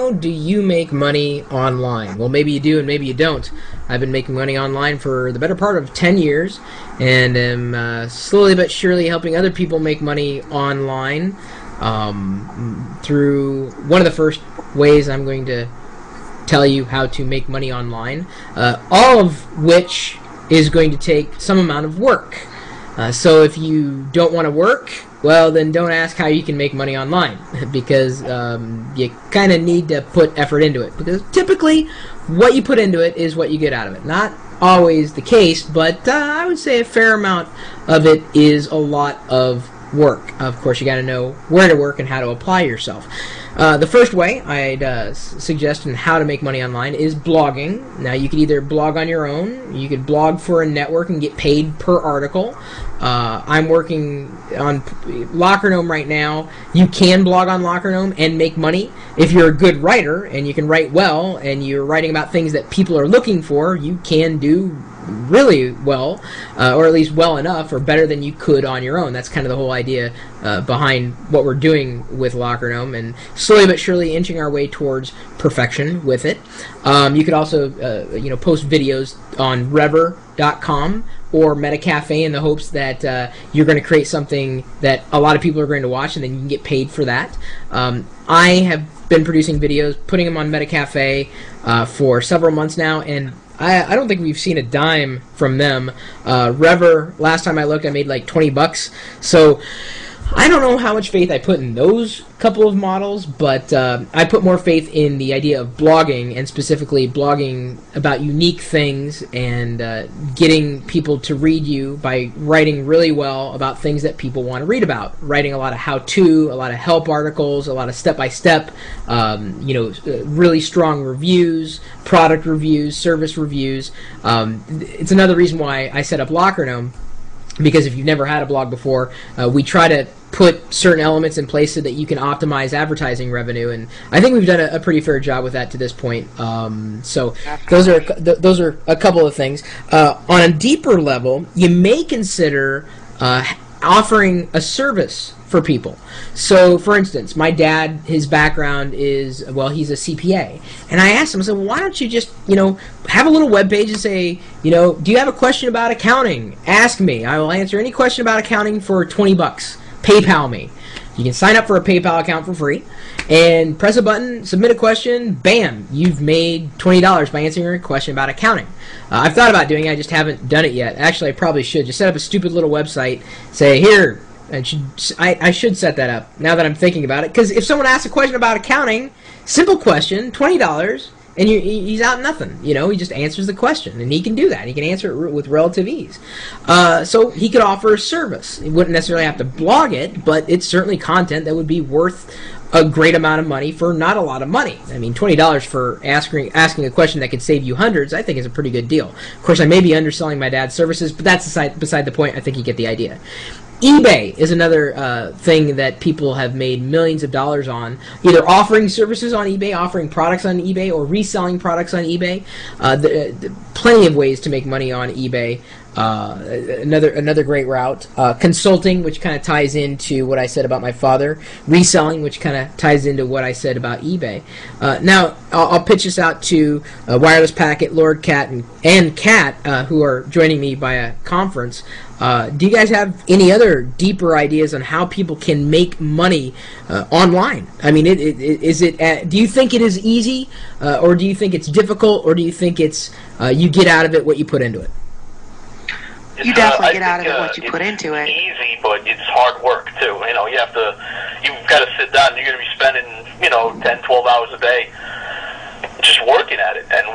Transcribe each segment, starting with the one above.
how do you make money online? Well, maybe you do and maybe you don't. I've been making money online for the better part of 10 years and am slowly but surely helping other people make money online through one of the first ways I'm going to tell you how to make money online, all of which is going to take some amount of work. So if you don't want to work, well, then don't ask how you can make money online, because you kind of need to put effort into it, because typically what you put into it is what you get out of it. Not always the case, but I would say a fair amount of it is a lot of work. Of course, you got to know where to work and how to apply yourself. The first way I'd suggest in how to make money online is blogging. Now, you could either blog on your own, you could blog for a network and get paid per article. I'm working on Locker Gnome right now. You can blog on Locker Gnome and make money. If you're a good writer and you can write well and you're writing about things that people are looking for, you can do really well, or at least well enough, or better than you could on your own. That's kind of the whole idea behind what we're doing with Locker Gnome, and slowly but surely inching our way towards perfection with it. You could also post videos on Rever.com or Metacafe in the hopes that you're going to create something that a lot of people are going to watch, and then you can get paid for that. I have been producing videos, putting them on Metacafe for several months now, and I don't think we've seen a dime from them. Rever, last time I looked, I made like $20. So I don't know how much faith I put in those couple of models, but I put more faith in the idea of blogging, and specifically blogging about unique things and getting people to read you by writing really well about things that people want to read about. Writing a lot of how-to, a lot of help articles, a lot of step-by-step, really strong reviews, product reviews, service reviews. It's another reason why I set up Locker Gnome, because if you've never had a blog before, we try to put certain elements in place so that you can optimize advertising revenue, and I think we've done a pretty fair job with that to this point. So those are a couple of things. On a deeper level, you may consider offering a service for people. So, for instance, my dad, his background is, well, he's a CPA. And I asked him, I said, well, why don't you just, have a little web page and say, do you have a question about accounting? Ask me. I will answer any question about accounting for $20. PayPal me. You can sign up for a PayPal account for free and press a button, submit a question, bam, you've made $20 by answering a question about accounting. I've thought about doing it, I just haven't done it yet. Actually, I probably should. Just set up a stupid little website, say, here, I should set that up now that I'm thinking about it, because if someone asks a question about accounting, simple question, $20, and he's out nothing. He just answers the question, and he can do that. He can answer it with relative ease. So he could offer a service. He wouldn't necessarily have to blog it, but it's certainly content that would be worth a great amount of money for not a lot of money. I mean, $20 for asking a question that could save you hundreds, I think is a pretty good deal. Of course, I may be underselling my dad's services, but that's beside the point. I think you get the idea. eBay is another thing that people have made millions of dollars on, either offering services on eBay, offering products on eBay, or reselling products on eBay. Plenty of ways to make money on eBay. Another great route. Consulting, which kind of ties into what I said about my father. Reselling, which kind of ties into what I said about eBay. Now, I'll pitch this out to Wireless Packet, Lord Cat, and Cat, who are joining me by a conference. Do you guys have any other deeper ideas on how people can make money online? I mean, do you think it is easy, or do you think it's difficult, or do you think it's you get out of it what you put into it? You definitely get out of it what you put into it. It's easy, but it's hard work too. You've got to sit down. You're going to be spending 10, 12 hours a day just working at it, and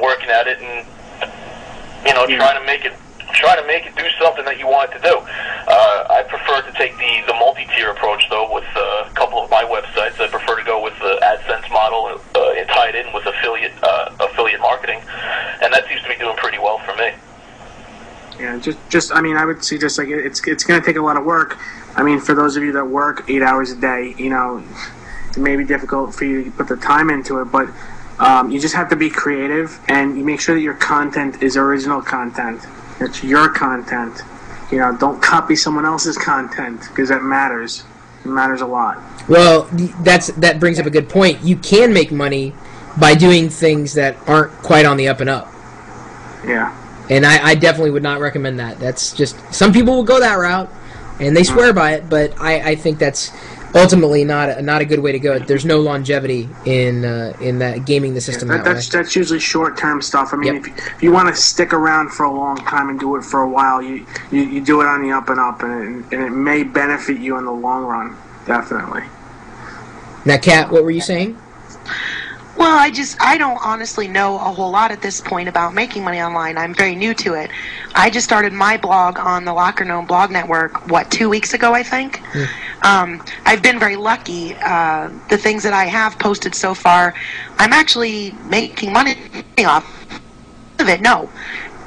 trying to make it do something that you want it to do. I prefer to take the multi-tier approach, though, with a couple of my websites. I prefer to go with the AdSense model and tie it in with affiliate marketing, and that seems to be doing pretty well for me. Yeah, I would suggest, it's going to take a lot of work. I mean, for those of you that work 8 hours a day, it may be difficult for you to put the time into it, but you just have to be creative, and you make sure that your content is original content. It's your content. Don't copy someone else's content, because that matters. It matters a lot. Well, that brings up a good point. You can make money by doing things that aren't quite on the up and up. Yeah. And I definitely would not recommend that. That's just, some people will go that route, and they swear by it, but I think that's ultimately not a good way to go. There's no longevity in that gaming the system that way. That's usually short-term stuff. I mean, Yep. if you want to stick around for a long time and do it for a while, you do it on the up and up, and it may benefit you in the long run, definitely. Now, Kat, what were you saying? Well, I don't honestly know a whole lot at this point about making money online. I'm very new to it. I just started my blog on the Locker Gnome blog network, 2 weeks ago, I think? I've been very lucky. The things that I have posted so far, I'm actually making money off of it, no.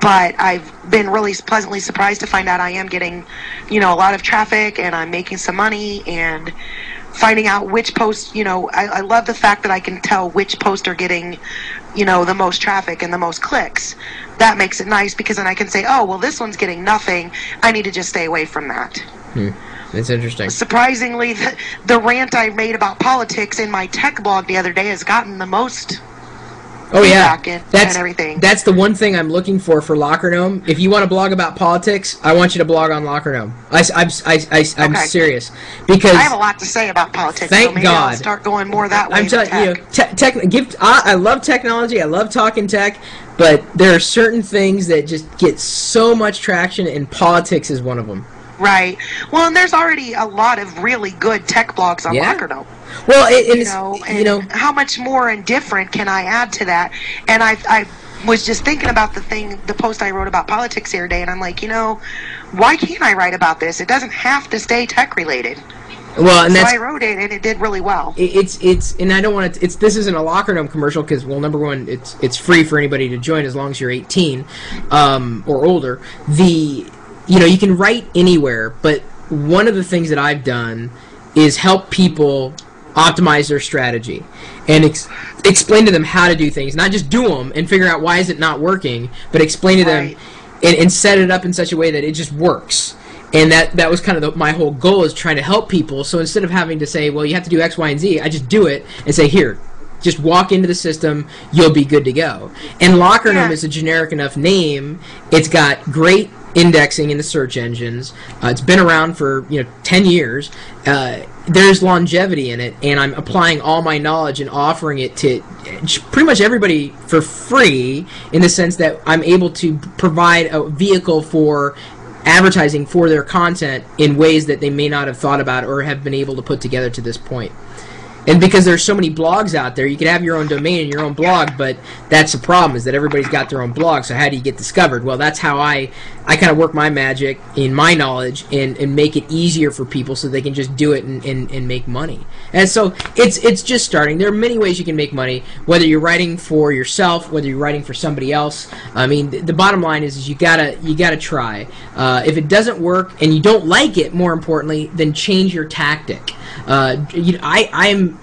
But I've been really pleasantly surprised to find out I am getting, a lot of traffic, and I'm making some money, and finding out which posts, I love the fact that I can tell which posts are getting, the most traffic and the most clicks. That makes it nice, because then I can say, oh, well, this one's getting nothing. I need to just stay away from that. That's interesting. Surprisingly, the rant I made about politics in my tech blog the other day has gotten the most feedback and everything. That's the one thing I'm looking for Locker Gnome. If you want to blog about politics, I want you to blog on Locker Gnome. I'm serious, because I have a lot to say about politics. Thank so maybe God. I'll start going more that way. I'm telling you, I love technology. I love talking tech, but there are certain things that just get so much traction, and politics is one of them. Right. Well, and there's already a lot of really good tech blogs on Locker Gnome. Well, how much more and different can I add to that? And I was just thinking about the post I wrote about politics the other day, and I'm like, why can't I write about this? It doesn't have to stay tech related. Well, and so I wrote it, and it did really well. And I don't want to. This isn't a Locker Gnome commercial, because, well, number one, it's free for anybody to join as long as you're 18 or older. You can write anywhere, but one of the things that I've done is help people optimize their strategy and explain to them how to do things, not just do them and figure out why is it not working, but explain to them and set it up in such a way that it just works. And that was kind of my whole goal, is trying to help people. So instead of having to say, well, you have to do X, Y, and Z, I just do it and say, here, just walk into the system, you'll be good to go. And Locker Gnome is a generic enough name. It's got great indexing in the search engines. It's been around for 10 years. There's longevity in it, and I'm applying all my knowledge and offering it to pretty much everybody for free, in the sense that I'm able to provide a vehicle for advertising for their content in ways that they may not have thought about or have been able to put together to this point. And because there's so many blogs out there, you could have your own domain and your own blog, but that's the problem, is that everybody's got their own blog, so how do you get discovered? Well, that's how I kind of work my magic in my knowledge and make it easier for people so they can just do it and make money. And so it's just starting. There are many ways you can make money, whether you're writing for yourself, whether you're writing for somebody else. I mean, the bottom line is you gotta try. If it doesn't work and you don't like it, more importantly, then change your tactic. I'm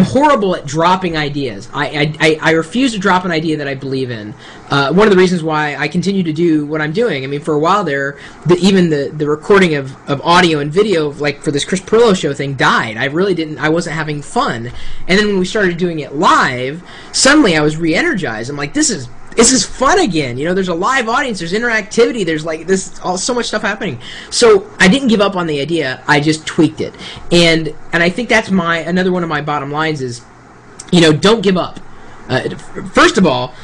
horrible at dropping ideas. I refuse to drop an idea that I believe in. One of the reasons why I continue to do what I'm doing, I mean, for a while there, even the recording of audio and video, like for this Chris Perillo show thing, died. I wasn't having fun. And then when we started doing it live, suddenly I was re-energized. I'm like, this is fun again. There's a live audience, there's interactivity, there's so much stuff happening. So I didn't give up on the idea, I just tweaked it. And I think that's another one of my bottom lines is, don't give up. First of all,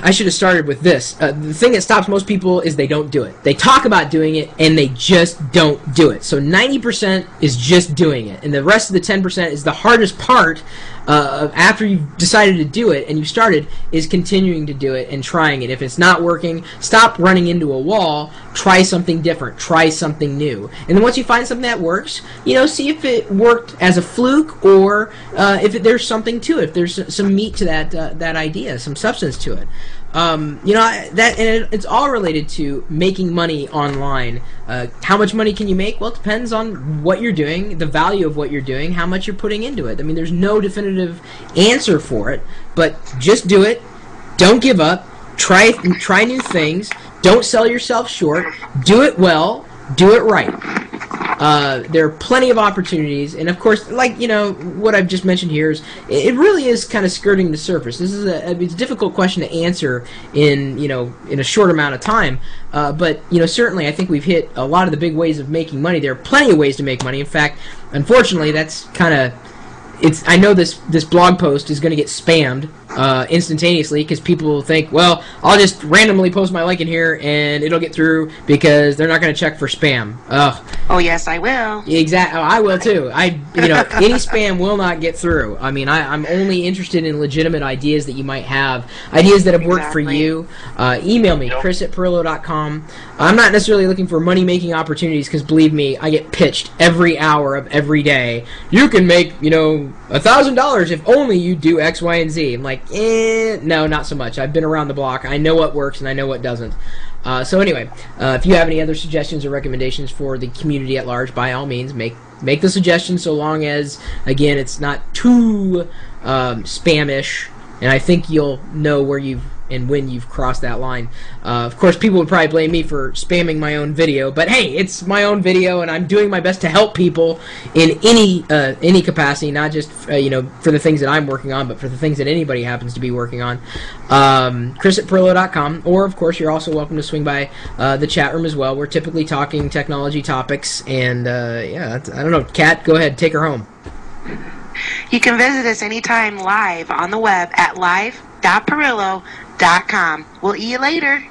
I should have started with this. The thing that stops most people is they don't do it. They talk about doing it, and they just don't do it. So 90% is just doing it, and the rest of the 10% is the hardest part. After you've decided to do it and you started, is continuing to do it and trying it. If it's not working, stop running into a wall, try something different, try something new. And then once you find something that works, see if it worked as a fluke, or if there's something to it, if there's some meat to that idea, some substance to it. It's all related to making money online. How much money can you make? Well, it depends on what you're doing, the value of what you're doing, how much you're putting into it. I mean, there's no definitive answer for it, but just do it. Don't give up. Try new things. Don't sell yourself short. Do it well. do it right. There are plenty of opportunities, and of course, like, you know, what I've just mentioned here is, it really is kind of skirting the surface. This is it's a difficult question to answer in, you know, in a short amount of time, but, you know, certainly I think we've hit a lot of the big ways of making money. There are plenty of ways to make money. In fact, unfortunately, that's kind of, I know this blog post is going to get spammed instantaneously, because people will think, well, I'll just randomly post my link in here and it'll get through because they're not going to check for spam. Ugh. Oh yes, I will. Exactly. Oh, I will too. You know, any spam will not get through. I mean, I'm only interested in legitimate ideas that you might have, ideas that have worked for you. Email me, chris@perillo.com. I'm not necessarily looking for money-making opportunities, because believe me, I get pitched every hour of every day. You can make, you know, $1,000 if only you do X, Y, and Z. I'm like, no, not so much. I've been around the block. I know what works and I know what doesn't. So anyway, if you have any other suggestions or recommendations for the community at large, by all means, make the suggestion, so long as, again, it's not too spamish, and I think you'll know where you've and when you've crossed that line. Of course, people would probably blame me for spamming my own video, but hey, it's my own video, and I'm doing my best to help people in any capacity, not just you know, for the things that I'm working on, but for the things that anybody happens to be working on. Chris@perillo.com, or of course, you're also welcome to swing by the chat room as well. We're typically talking technology topics, and yeah, I don't know, Kat, go ahead, take her home. You can visit us anytime live on the web at live.perillo.com. We'll see you later.